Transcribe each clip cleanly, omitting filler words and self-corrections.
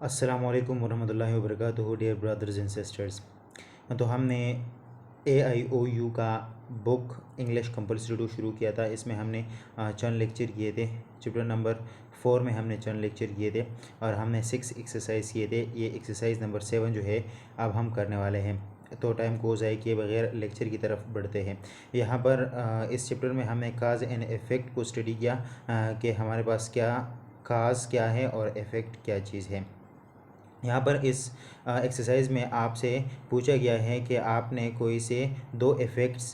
अस्सलाम वालेकुम वरहमतुल्लाहि वबरकातुहू। डियर ब्रदर्स एंड सिस्टर्स, तो हमने AIOU का बुक इंग्लिश कंपल्सरी टू शुरू किया था। इसमें हमने चंद लेक्चर किए थे। चैप्टर नंबर 4 में हमने चंद लेक्चर किए थे और हमने 6 एक्सरसाइज किए थे। ये एक्सरसाइज नंबर 7 जो है अब हम करने वाले हैं। तो टाइम को ज़ाय किए बगैर लेक्चर की तरफ बढ़ते हैं। यहाँ पर इस चैप्टर में हमने काज एंड इफ़ेक्ट को स्टडी किया कि हमारे पास क्या काज क्या है और इफ़ेक्ट क्या चीज़ है। यहाँ पर इस एक्सरसाइज में आपसे पूछा गया है कि आपने कोई से दो इफ़ेक्ट्स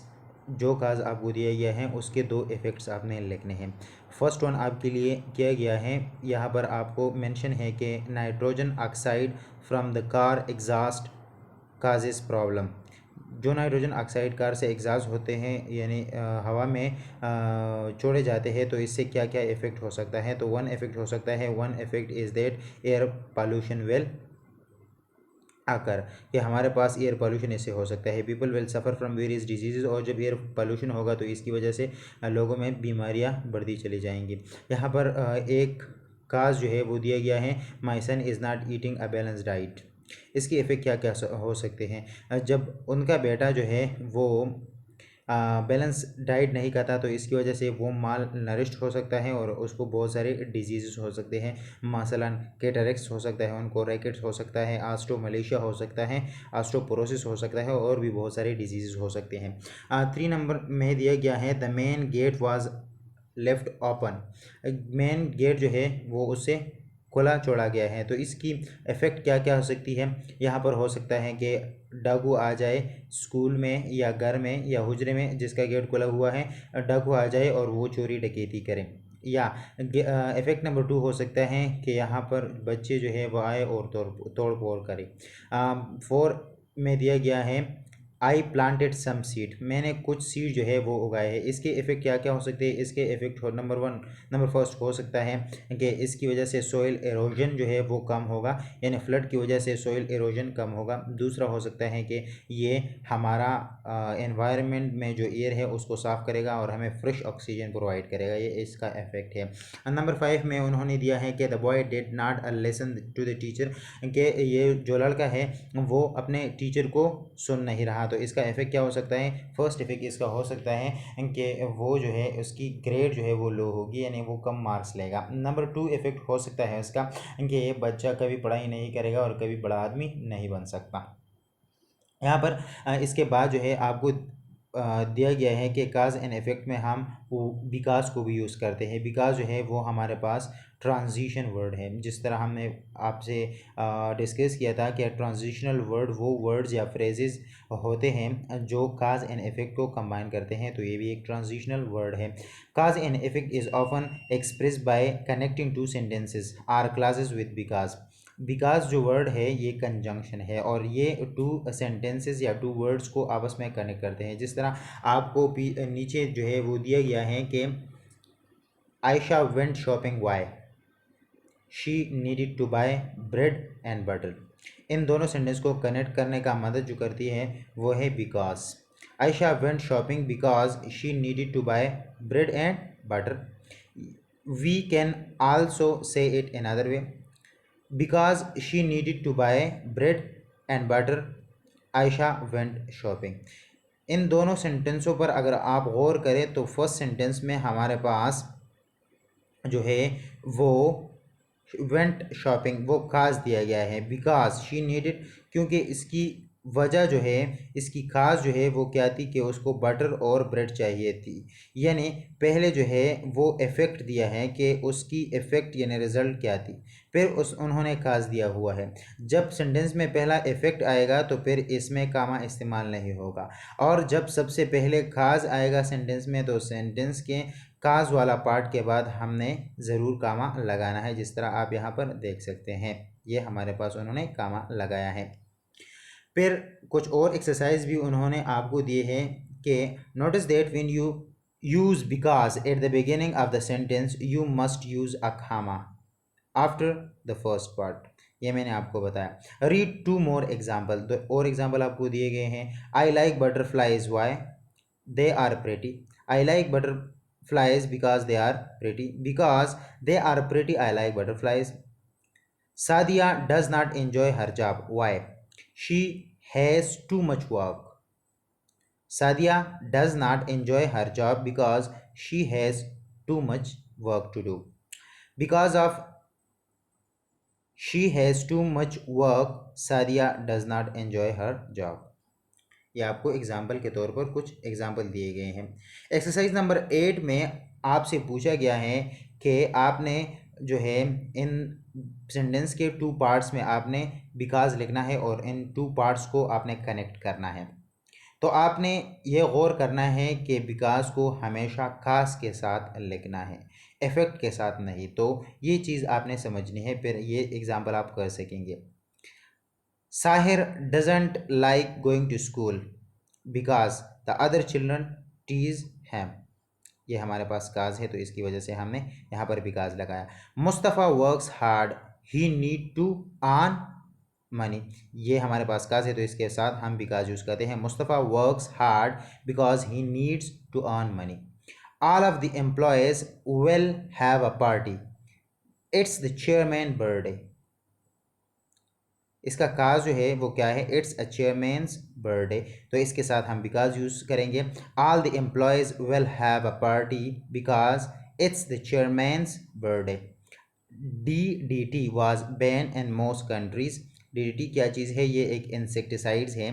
जो काज आपको दिया गया है उसके दो इफ़ेक्ट्स आपने लिखने हैं। फर्स्ट वन आपके लिए किया गया है। यहाँ पर आपको मेंशन है कि nitrogen oxide from the car exhaust causes problem. जो नाइट्रोजन ऑक्साइड कार से एग्जॉस्ट होते हैं यानी हवा में छोड़े जाते हैं, तो इससे क्या क्या इफ़ेक्ट हो सकता है। तो वन इफ़ेक्ट हो सकता है, one effect is that air pollution will आकर कि हमारे पास एयर पॉल्यूशन ऐसे हो सकता है। People will suffer from various disease, और जब एयर पॉल्यूशन होगा तो इसकी वजह से लोगों में बीमारियां बढ़ती चली जाएंगी। यहाँ पर एक काज जो है वो दिया गया है, my son is not eating a balance diet. इसके इफ़ेक्ट क्या क्या हो सकते हैं। जब उनका बेटा जो है वो बैलेंस डाइट नहीं खाता तो इसकी वजह से वो माल नरिश्ड हो सकता है और उसको बहुत सारे डिजीज़ हो सकते हैं। मसलन कैटरेक्स हो सकता है, उनको रैकेट्स हो सकता है, आस्ट्रोमलेशिया हो सकता है, आस्ट्रोपोरोसिस हो सकता है और भी बहुत सारे डिजीज़ हो सकते हैं। 3 नंबर में दिया गया है, the main gate was left open. Main gate जो है वो उससे खुला छोड़ा गया है। तो इसकी इफ़ेक्ट क्या क्या हो सकती है। यहाँ पर हो सकता है कि डाकू आ जाए स्कूल में या घर में या हुजरे में जिसका गेट खुला हुआ है, डाकू आ जाए और वो चोरी डकैती करें। या इफ़ेक्ट नंबर 2 हो सकता है कि यहाँ पर बच्चे जो है वो आए और तोड़ फोड़ करें। 4 में दिया गया है, आई प्लांटेड सम सीड। मैंने कुछ सीड जो है वो उगाए हैं। इसके इफ़ेक्ट क्या क्या हो सकते हैं। इसके इफ़ेक्ट हो नंबर फर्स्ट हो सकता है कि इसकी वजह से सोइल एरोजन जो है वो कम होगा, यानी फ्लड की वजह से सोइल एरोजन कम होगा। दूसरा हो सकता है कि ये हमारा एनवायरनमेंट में जो एयर है उसको साफ़ करेगा और हमें फ्रेश ऑक्सीजन प्रोवाइड करेगा, ये इसका इफ़ेक्ट है। नंबर 5 में उन्होंने दिया है कि the boy did not a lesson to the teacher, कि ये जो लड़का है वो अपने टीचर को सुन नहीं रहा। तो इसका इफ़ेक्ट क्या हो सकता है। फर्स्ट इफ़ेक्ट इसका हो सकता है कि वो जो है उसकी ग्रेड जो है वो लो होगी, यानी वो कम मार्क्स लेगा। नंबर 2 इफ़ेक्ट हो सकता है इसका कि ये बच्चा कभी पढ़ाई नहीं करेगा और कभी बड़ा आदमी नहीं बन सकता। यहाँ पर इसके बाद जो है आपको दिया गया है कि काज एंड इफ़ेक्ट में हम वो बिकाज को भी यूज़ करते हैं। बिकाज जो है वो हमारे पास ट्रांजिशन वर्ड है। जिस तरह हमने आपसे डिस्कस किया था कि ट्रांजिशनल वर्ड वो वर्ड्स या फ्रेजेस होते हैं जो काज एंड इफ़ेक्ट को कंबाइन करते हैं, तो ये भी एक ट्रांजिशनल वर्ड है। Cause and effect is often express by connecting two sentences or clauses with because. Because जो वर्ड है ये कंजंक्शन है और ये टू सेंटेंसेस या टू वर्ड्स को आपस में कनेक्ट करते हैं। जिस तरह आपको नीचे जो है वो दिया गया है कि Ayesha went shopping why she needed to buy bread and butter. इन दोनों सेंटेंस को कनेक्ट करने का मदद जो करती है वो है because. Ayesha went shopping because she needed to buy bread and butter. We can also say it another way, because she needed to buy bread and butter Ayesha went shopping. इन दोनों सेंटेंसों पर अगर आप गौर करें तो फर्स्ट सेंटेंस में हमारे पास जो है वो वेंट शॉपिंग वो खास दिया गया है। बिकॉज शी नीडेड, क्योंकि इसकी वजह जो है इसकी खास जो है वो क्या थी कि उसको बटर और ब्रेड चाहिए थी। यानी पहले जो है वो इफ़ेक्ट दिया है कि उसकी इफ़ेक्ट यानी रिज़ल्ट क्या थी, फिर उस उन्होंने खास दिया हुआ है। जब सेंटेंस में पहला इफ़ेक्ट आएगा तो फिर इसमें कामा इस्तेमाल नहीं होगा, और जब सबसे पहले खास आएगा सेंटेंस में तो सेंटेंस के काज वाला पार्ट के बाद हमने ज़रूर कामा लगाना है। जिस तरह आप यहाँ पर देख सकते हैं ये हमारे पास उन्होंने कामा लगाया है। फिर कुछ और एक्सरसाइज भी उन्होंने आपको दिए हैं कि notice that when you use because at the beginning of the sentence you must use अ खामा आफ्टर द फर्स्ट पार्ट। ये मैंने आपको बताया। रीड 2 मोर एग्जाम्पल, तो और एग्जाम्पल आपको दिए गए हैं। I like butterflies why they are pretty. I like butterflies because they are pretty, because they are pretty I like butterflies. Sadia does not enjoy her job, why? She has too much work. Sadia does not enjoy her job because she has too much work to do. Because of she has too much work, Sadia does not enjoy her job. ये आपको example के तौर पर कुछ example दिए गए हैं। Exercise number 8 में आपसे पूछा गया है कि आपने जो है इन सेंटेंस के 2 पार्ट्स में आपने बिकॉज लिखना है और इन 2 पार्ट्स को आपने कनेक्ट करना है। तो आपने ये गौर करना है कि बिकॉज को हमेशा खास के साथ लिखना है, इफ़ेक्ट के साथ नहीं। तो ये चीज़ आपने समझनी है, फिर ये एग्जाम्पल आप कर सकेंगे। Sahir doesn't like going to school because the other children tease him. ये हमारे पास काज है तो इसकी वजह से हमने यहाँ पर बिकॉज लगाया। Mustafa works hard, he need to earn money. ये हमारे पास काज है तो इसके साथ हम बिकॉज यूज़ करते हैं। Mustafa works hard because he needs to earn money. All of the employees will have a party, it's the chairman birthday. इसका काज जो है वो क्या है, इट्स अ चेयरमैन्स बर्थडे। तो इसके साथ हम बिकॉज यूज़ करेंगे। All the employees will have a party because it's the chairman's birthday. DDT was ban in most countries. DDT क्या चीज़ है, ये एक इंसेक्टिसाइड्स है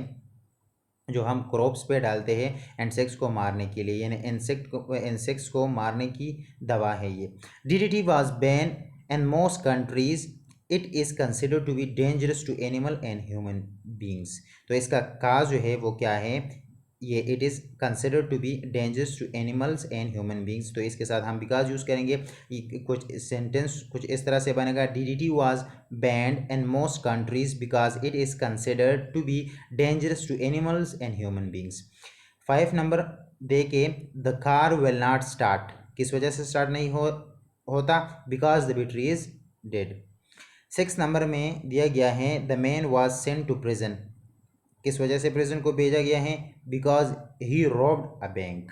जो हम क्रॉप्स पे डालते हैं इंसेक्ट्स को मारने के लिए, यानी इंसेक्ट्स को मारने की दवा है ये। DDT was ban in most countries, it is considered to be dangerous to animal and human beings. तो इसका काज जो है वो क्या है, ये it is considered to be dangerous to animals and human beings. तो इसके साथ हम बिकॉज यूज़ करेंगे। ये कुछ सेंटेंस कुछ इस तरह से बनेगा, DDT was banned in most countries because it is considered to be dangerous to animals and human beings. 5 number दे के the car will not start, किस वजह से स्टार्ट नहीं होता, because the battery is dead. 6 number में दिया गया है the man was sent to prison, किस वजह से प्रिजन को भेजा गया है, because he robbed a bank.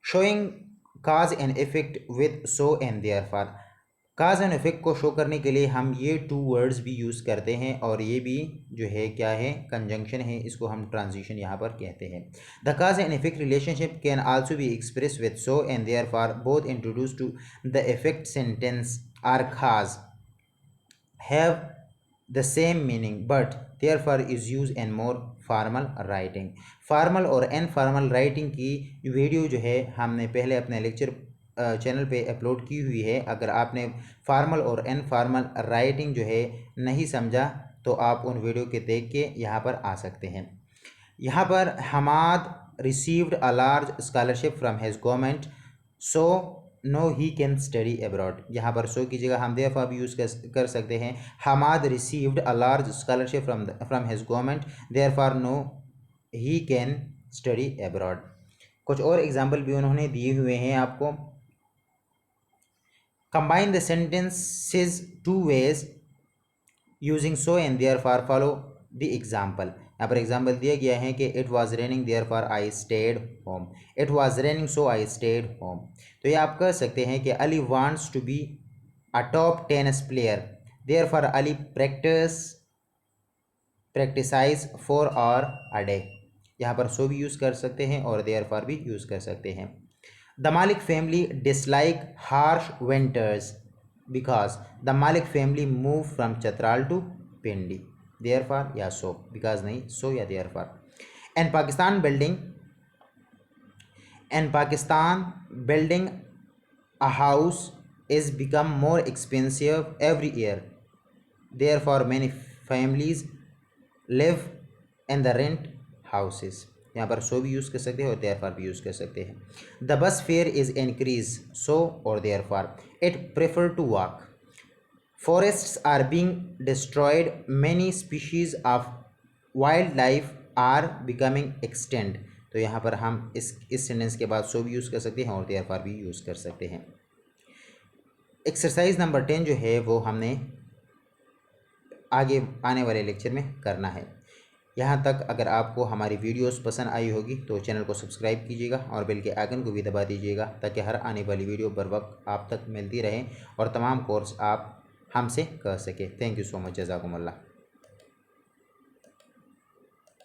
Showing cause and effect with so and therefore. Cause and effect को शो करने के लिए हम ये 2 वर्ड्स भी यूज़ करते हैं और ये भी जो है क्या है, कंजंक्शन है, इसको हम ट्रांजिशन यहाँ पर कहते हैं। The cause and effect relationship can also be express with so and therefore, both introduce to the effect sentence or cause have the same meaning but therefore is used in more formal writing। Formal और informal writing की video जो है हमने पहले अपने lecture channel पे upload की हुई है। अगर आपने फॉर्मल और इनफॉर्मल राइटिंग जो है नहीं समझा तो आप उन वीडियो के देख के यहाँ पर आ सकते हैं। यहाँ पर Hammad received a large scholarship from his government so now he can study abroad. यहाँ पर सो की जगह हम देयरफॉर भी यूज़ कर सकते हैं। Hammad received a large scholarship from his government therefore now he can study abroad. कुछ और एग्जाम्पल भी उन्होंने दिए हुए हैं आपको। Combine the sentences 2 ways using so and therefore, follow the example. यहाँ पर एग्जाम्पल दिया गया है कि it was raining therefore I stayed home, it was raining so I stayed home. तो ये आप कह सकते हैं कि Ali wants to be a top tennis player therefore Ali practises 4 hour a day. यहाँ पर सो भी यूज़ कर सकते हैं और देयरफॉर भी यूज़ कर सकते हैं। The Malik family dislike harsh winters because the Malik family move from Chitral to Pindi, therefore या सो, बिकॉज नहीं, सो या therefore. And Pakistan building a house is become more expensive every year therefore many families live in the rent houses. यहाँ पर सो भी use कर सकते हैं और देयरफॉर भी यूज़ कर सकते हैं। The bus fair is increase so और therefore it prefer to walk. Forests are being destroyed, many species of wildlife are becoming extinct। तो यहाँ पर हम इस सेंटेंस के बाद सो भी यूज़ कर सकते हैं और देयरफॉर भी यूज़ कर सकते हैं। एक्सरसाइज नंबर 10 जो है वो हमने आगे आने वाले लेक्चर में करना है। यहाँ तक अगर आपको हमारी वीडियोस पसंद आई होगी तो चैनल को सब्सक्राइब कीजिएगा और बेल के आइकन को भी दबा दीजिएगा, ताकि हर आने वाली वीडियो बर वक्त आप तक मिलती रहे और तमाम कोर्स आप हमसे कर सके। Thank you so much. जज़ाकुमुल्लाह।